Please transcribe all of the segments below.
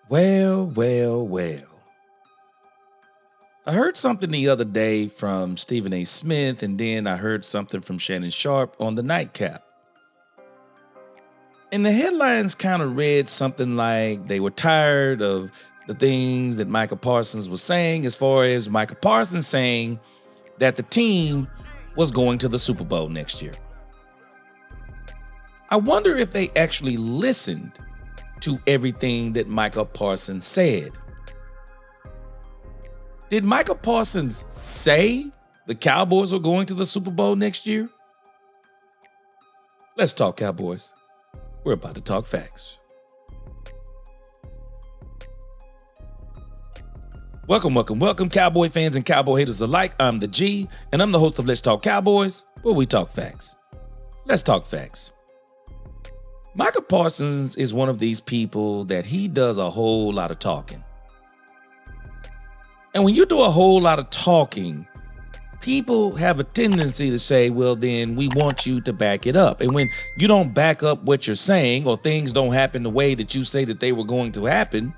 Well. I heard something the other day from Stephen A. Smith, and then I heard something from Shannon Sharpe on the Nightcap. And the headlines kind of read something like they were tired of the things that Micah Parsons was saying, as far as Micah Parsons saying that the team was going to the Super Bowl next year. I wonder if they actually listened to everything that Micah Parsons said. Did Micah Parsons say the Cowboys were going to the Super Bowl next year? Let's talk Cowboys. We're about to talk facts. Welcome, Cowboy fans and Cowboy haters alike. I'm the G, and I'm the host of Let's Talk Cowboys, where we talk facts. Let's talk facts. Micah Parsons is one of these people that he does a whole lot of talking. And when you do a whole lot of talking, people have a tendency to say, well, then we want you to back it up. And when you don't back up what you're saying, or things don't happen the way that you say that they were going to happen,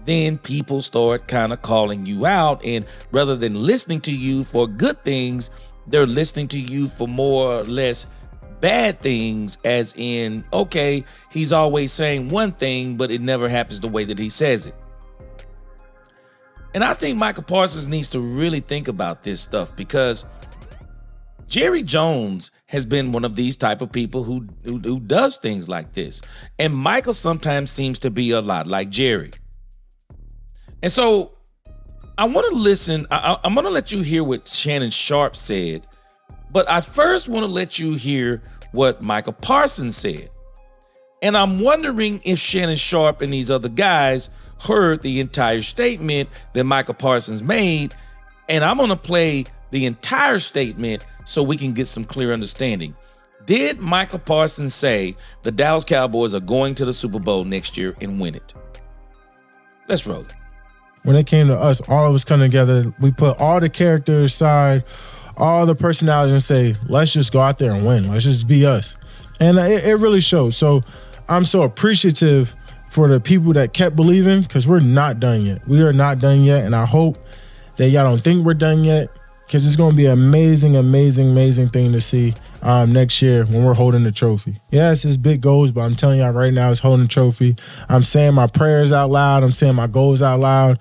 then people start kind of calling you out. And rather than listening to you for good things, they're listening to you for more or less bad things, as in, okay, he's always saying one thing, but it never happens the way that he says it. And I think Micah Parsons needs to really think about this stuff, because Jerry Jones has been one of these type of people who does things like this. And Micah sometimes seems to be a lot like Jerry. And so I want to listen. I'm going to let you hear what Shannon Sharpe said, but I first want to let you hear what Micah Parsons said. And I'm wondering if Shannon Sharpe and these other guys heard the entire statement that Micah Parsons made, and I'm going to play the entire statement so we can get some clear understanding. Did Micah Parsons say the Dallas Cowboys are going to the Super Bowl next year and win it? Let's roll it. When it came to us, all of us come together, we put all the characters aside, all the personalities, and say, let's just go out there and win. Let's just be us. And it really showed. So I'm so appreciative for the people that kept believing, because we're not done yet. We are not done yet, and I hope that y'all don't think we're done yet, because it's going to be an amazing thing to see next year when we're holding the trophy. Yeah, it's just big goals, but I'm telling y'all right now, it's holding the trophy. I'm saying my prayers out loud. I'm saying my goals out loud,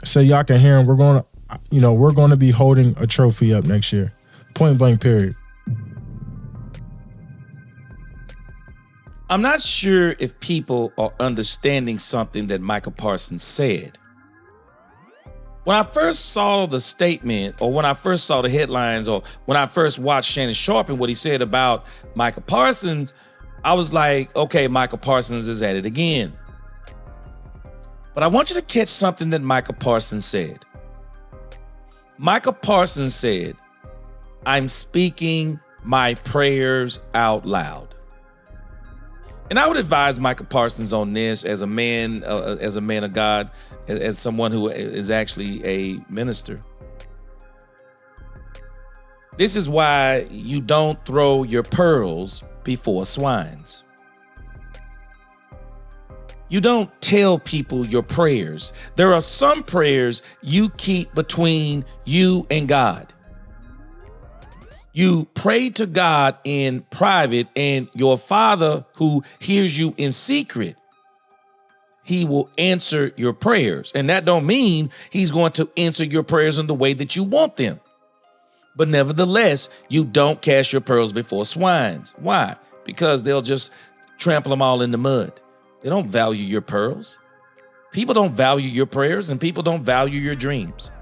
so y'all can hear them. We're going to be holding a trophy up next year, point blank, period. I'm not sure if people are understanding something that Micah Parsons said. When I first saw the statement, or when I first saw the headlines, or when I first watched Shannon Sharpe and what he said about Micah Parsons, I was like, okay, Micah Parsons is at it again. But I want you to catch something that Micah Parsons said. Micah Parsons said, I'm speaking my prayers out loud. And I would advise Micah Parsons on this as a man of God, as someone who is actually a minister. This is why you don't throw your pearls before swines. You don't tell people your prayers. There are some prayers you keep between you and God. You pray to God in private, and your Father, who hears you in secret, he will answer your prayers. And that don't mean he's going to answer your prayers in the way that you want them. But nevertheless, you don't cast your pearls before swines. Why? Because they'll just trample them all in the mud. They don't value your pearls. People don't value your prayers, and people don't value your dreams.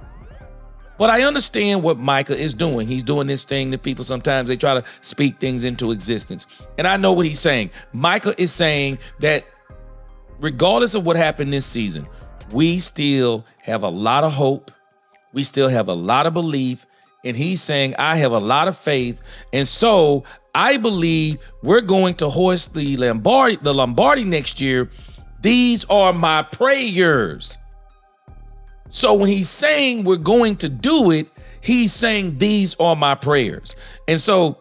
But I understand what Micah is doing. He's doing this thing that people sometimes, they try to speak things into existence. And I know what he's saying. Micah is saying that regardless of what happened this season, we still have a lot of hope. We still have a lot of belief. And he's saying, I have a lot of faith. And so I believe we're going to hoist the Lombardi next year. These are my prayers. So when he's saying we're going to do it, he's saying these are my prayers. And so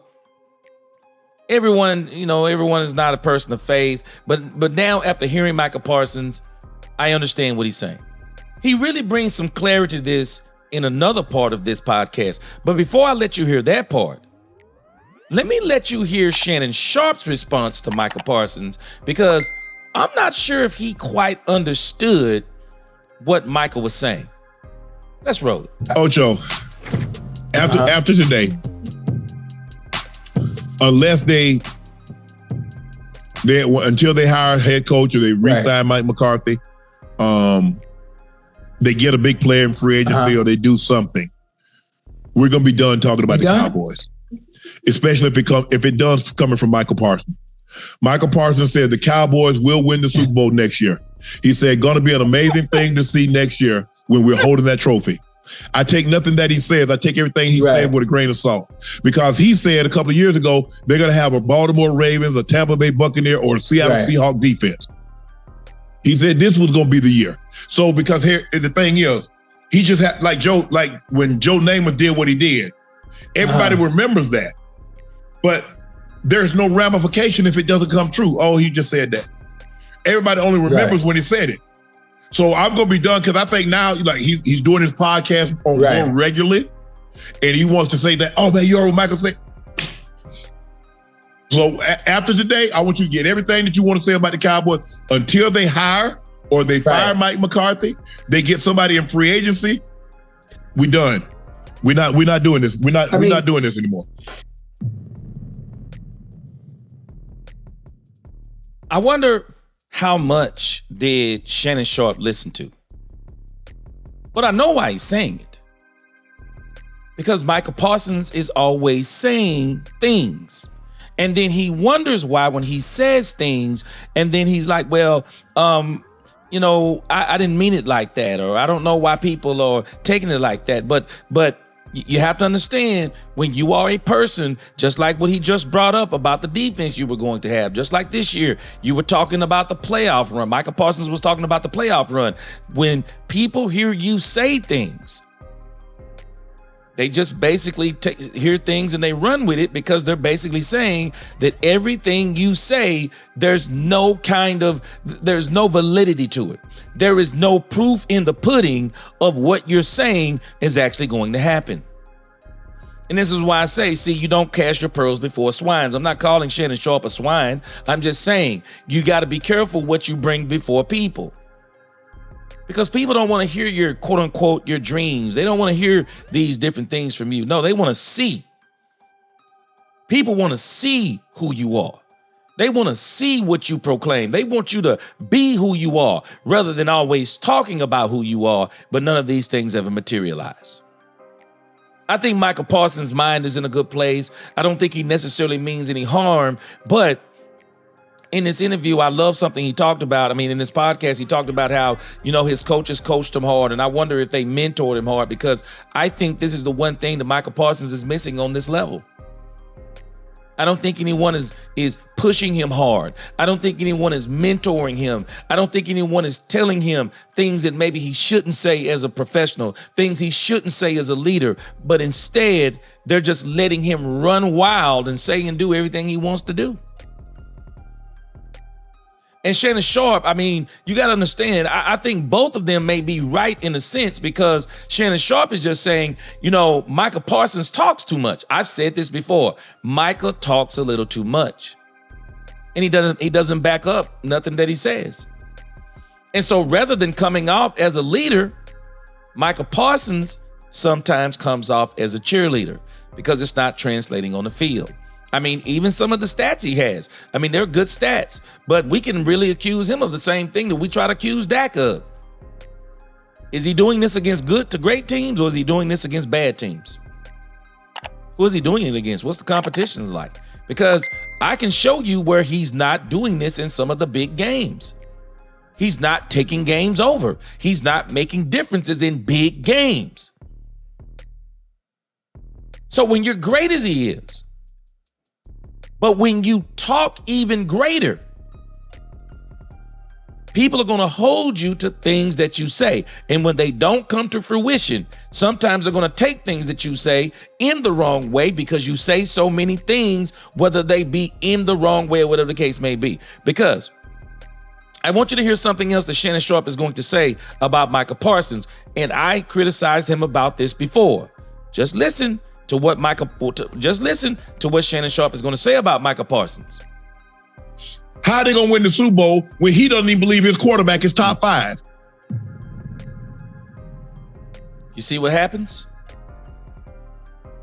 everyone is not a person of faith. But now after hearing Micah Parsons, I understand what he's saying. He really brings some clarity to this in another part of this podcast. But before I let you hear that part, let me let you hear Shannon Sharpe's response to Micah Parsons, because I'm not sure if he quite understood what Micah was saying. Let's roll it. Ocho, after today, unless until they hire a head coach or they re-sign Mike McCarthy, they get a big player in free agency or they do something, we're going to be done talking about the Cowboys. Especially if it does coming from Micah Parsons. Micah Parsons said the Cowboys will win the Super Bowl next year. He said, going to be an amazing thing to see next year when we're holding that trophy. I take nothing that he says. I take everything he said with a grain of salt. Because he said a couple of years ago, they're going to have a Baltimore Ravens, a Tampa Bay Buccaneer, or a Seattle Seahawks defense. He said this was going to be the year. So because here, the thing is, he just had, like when Joe Namath did what he did, everybody remembers that. But there's no ramification if it doesn't come true. Oh, he just said that. Everybody only remembers when he said it. So I'm going to be done because I think now he's doing his podcast more regularly, and he wants to say that, oh, man, you heard what Michael said. So after today, I want you to get everything that you want to say about the Cowboys until they hire or they fire Mike McCarthy, they get somebody in free agency, we done. We're not doing this. We're not doing this anymore. I wonder how much did Shannon Sharpe listen to? But I know why he's saying it. Because Micah Parsons is always saying things. And then he wonders why when he says things, and then he's like, well, I didn't mean it like that, or I don't know why people are taking it like that. But you have to understand, when you are a person, just like what he just brought up about the defense you were going to have, just like this year, you were talking about the playoff run. Micah Parsons was talking about the playoff run. When people hear you say things, they just basically hear things and they run with it, because they're basically saying that everything you say, there's no validity to it. There is no proof in the pudding of what you're saying is actually going to happen. And this is why I say, see, you don't cast your pearls before swines. I'm not calling Shannon Sharpe a swine. I'm just saying you got to be careful what you bring before people. Because people don't want to hear your quote unquote, your dreams. They don't want to hear these different things from you. No, they want to see. People want to see who you are. They want to see what you proclaim. They want you to be who you are, rather than always talking about who you are, but none of these things ever materialize. I think Micah Parsons' mind is in a good place. I don't think he necessarily means any harm, but in this interview, I love something he talked about. In this podcast, he talked about how, his coaches coached him hard, and I wonder if they mentored him hard, because I think this is the one thing that Micah Parsons is missing on this level. I don't think anyone is pushing him hard. I don't think anyone is mentoring him. I don't think anyone is telling him things that maybe he shouldn't say as a professional, things he shouldn't say as a leader, but instead, they're just letting him run wild and say and do everything he wants to do. And Shannon Sharpe, you got to understand, I think both of them may be right in a sense, because Shannon Sharpe is just saying, Micah Parsons talks too much. I've said this before. Micah talks a little too much. And he doesn't back up nothing that he says. And so rather than coming off as a leader, Micah Parsons sometimes comes off as a cheerleader, because it's not translating on the field. Even some of the stats he has, they're good stats, but we can really accuse him of the same thing that we try to accuse Dak of. Is he doing this against good to great teams, or is he doing this against bad teams? Who is he doing it against? What's the competitions like? Because I can show you where he's not doing this in some of the big games. He's not taking games over. He's not making differences in big games. So when you're great as he is, but when you talk even greater, People are going to hold you to things that you say. And when they don't come to fruition, sometimes they're going to take things that you say in the wrong way because you say so many things, whether they be in the wrong way or whatever the case may be. Because I want you to hear something else that Shannon Sharpe is going to say about Micah Parsons. And I criticized him about this before. Just listen to what Shannon Sharpe is going to say about Micah Parsons. How are they going to win the Super Bowl when he doesn't even believe his quarterback is top 5? You see what happens?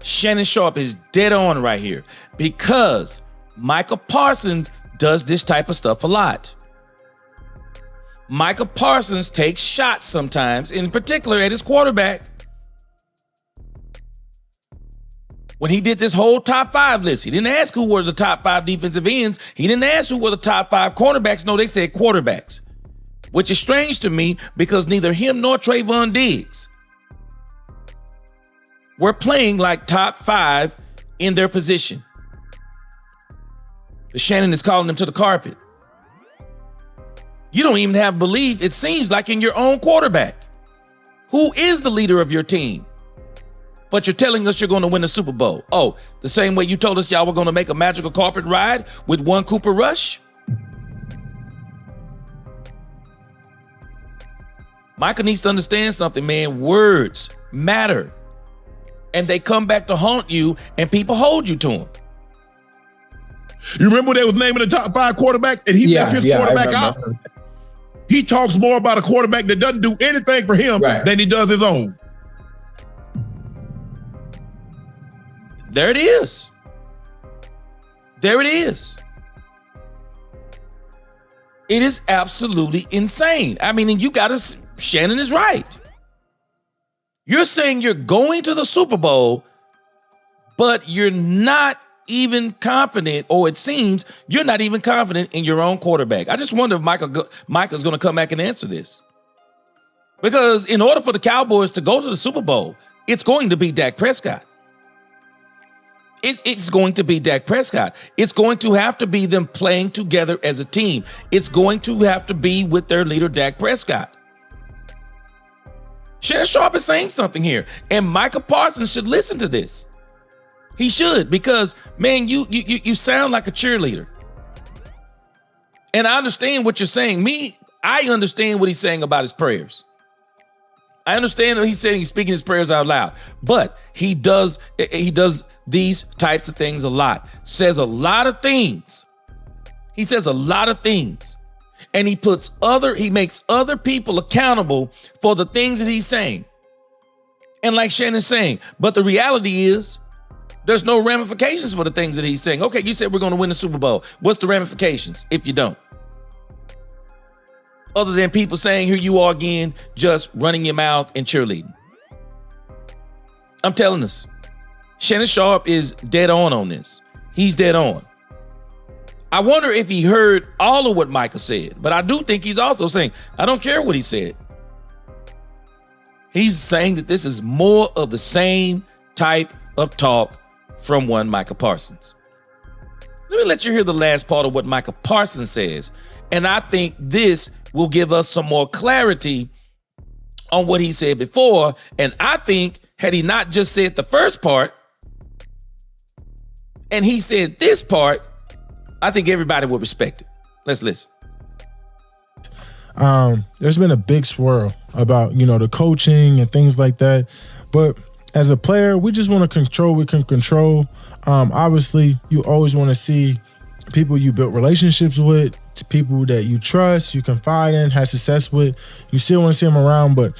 Shannon Sharpe is dead on right here because Micah Parsons does this type of stuff a lot. Micah Parsons takes shots sometimes, in particular at his quarterback. When he did this whole top 5 list, he didn't ask who were the top 5 defensive ends. He didn't ask who were the top 5 cornerbacks. No, they said quarterbacks, which is strange to me because neither him nor Trayvon Diggs were playing like top 5 in their position. But Shannon is calling them to the carpet. You don't even have belief, it seems like, in your own quarterback. Who is the leader of your team? But you're telling us you're going to win the Super Bowl. Oh, the same way you told us y'all were going to make a magical carpet ride with one Cooper Rush? Micah needs to understand something, man. Words matter. And they come back to haunt you, and people hold you to them. You remember they was naming the top 5 quarterbacks, and he left his quarterback out? He talks more about a quarterback that doesn't do anything for him than he does his own. There it is. There it is. It is absolutely insane. I mean, and you got to, Shannon is right. You're saying you're going to the Super Bowl, but you're not even confident, or it seems you're not even confident in your own quarterback. I just wonder if Micah's going to come back and answer this. Because in order for the Cowboys to go to the Super Bowl, it's going to be Dak Prescott. It's going to be Dak Prescott. It's going to have to be them playing together as a team. It's going to have to be with their leader, Dak Prescott. Shannon Sharpe is saying something here, and Micah Parsons should listen to this. He should, because, man, you sound like a cheerleader. And I understand what you're saying. I understand what he's saying about his prayers. I understand what he's saying. He's speaking his prayers out loud, but he does these types of things a lot. Says a lot of things. He says a lot of things, and he makes other people accountable for the things that he's saying. And like Shannon's saying, but the reality is there's no ramifications for the things that he's saying. Okay, you said we're going to win the Super Bowl. What's the ramifications if you don't? Other than people saying, here you are again, just running your mouth and cheerleading. I'm telling us, Shannon Sharpe is dead on this. He's dead on. I wonder if he heard all of what Micah said, but I do think he's also saying, I don't care what he said. He's saying that this is more of the same type of talk from one Micah Parsons. Let me let you hear the last part of what Micah Parsons says. And I think this will give us some more clarity on what he said before. And I think had he not just said the first part and he said this part, I think everybody would respect it. Let's listen. There's been a big swirl about, the coaching and things like that. But as a player, we just want to control what we can control. Obviously, you always want to see people you built relationships with, to people that you trust, you confide in, have success with. You still want to see them around, but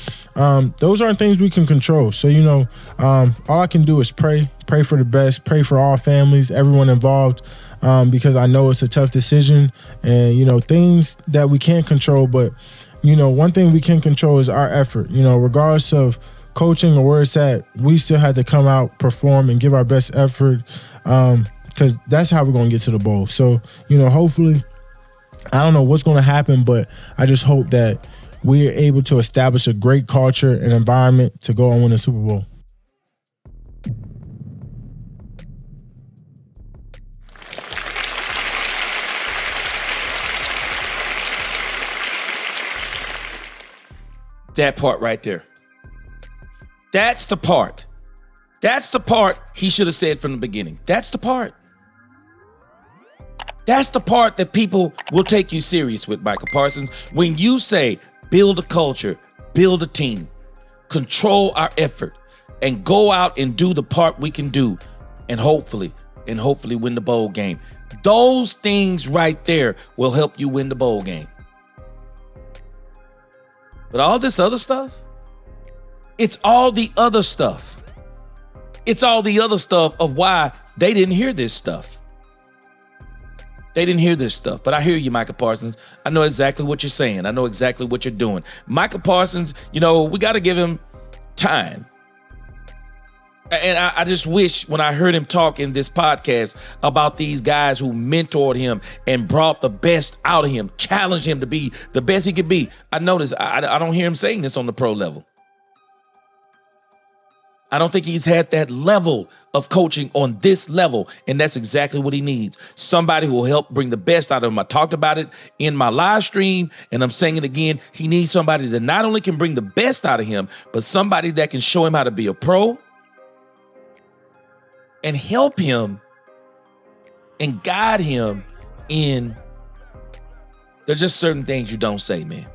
those aren't things we can control. So, all I can do is pray for the best, pray for all families, everyone involved, because I know it's a tough decision and, things that we can't control. But, one thing we can control is our effort, regardless of coaching or where it's at, we still had to come out, perform, and give our best effort because that's how we're going to get to the bowl. So, hopefully, I don't know what's going to happen, but I just hope that we're able to establish a great culture and environment to go and win the Super Bowl. That part right there. That's the part. That's the part he should have said from the beginning. That's the part. That's the part that people will take you serious with, Micah Parsons. When you say build a culture, build a team, control our effort, and go out and do the part we can do, and hopefully win the bowl game. Those things right there will help you win the bowl game. But all this other stuff, it's all the other stuff. It's all the other stuff of why they didn't hear this stuff. They didn't hear this stuff. But I hear you, Micah Parsons. I know exactly what you're saying. I know exactly what you're doing. Micah Parsons, we got to give him time. And I just wish when I heard him talk in this podcast about these guys who mentored him and brought the best out of him, challenged him to be the best he could be. I notice I don't hear him saying this on the pro level. I don't think he's had that level of coaching on this level, and that's exactly what he needs. Somebody who will help bring the best out of him. I talked about it in my live stream, and I'm saying it again. He needs somebody that not only can bring the best out of him, but somebody that can show him how to be a pro and help him and guide him in. There's just certain things you don't say, man.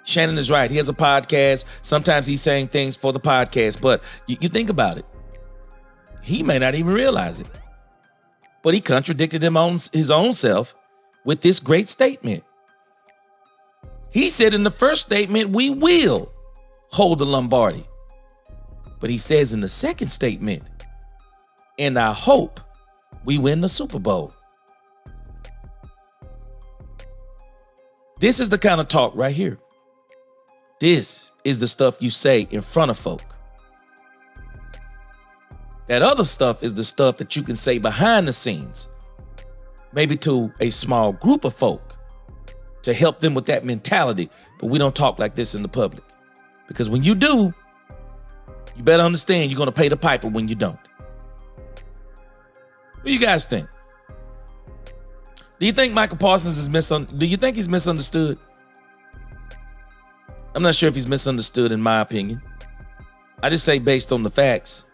Shannon is right. He has a podcast. Sometimes he's saying things for the podcast, but you think about it. He may not even realize it. But he contradicted his own self with this great statement. He said in the first statement, we will hold the Lombardi. But he says in the second statement, and I hope we win the Super Bowl. This is the kind of talk right here. This is the stuff you say in front of folk. That other stuff is the stuff that you can say behind the scenes, maybe to a small group of folk to help them with that mentality. But we don't talk like this in the public. Because when you do, you better understand you're going to pay the piper when you don't. What do you guys think? Do you think Micah Parsons is do you think he's misunderstood? I'm not sure if he's misunderstood in my opinion. I just say based on the facts.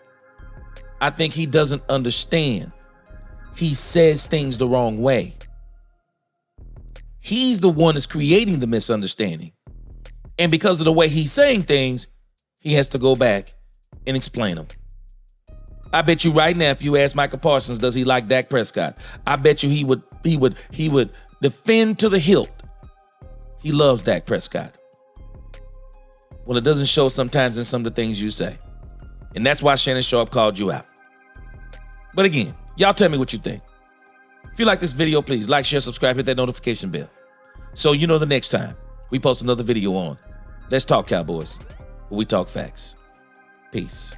I think he doesn't understand. He says things the wrong way. He's the one that's creating the misunderstanding. And because of the way he's saying things, he has to go back and explain them. I bet you right now, if you ask Micah Parsons, does he like Dak Prescott? I bet you he would defend to the hilt. He loves Dak Prescott. Well, it doesn't show sometimes in some of the things you say. And that's why Shannon Sharpe called you out. But again, y'all tell me what you think. If you like this video, please like, share, subscribe, hit that notification bell. So you know the next time we post another video on Let's Talk Cowboys, where we talk facts. Peace.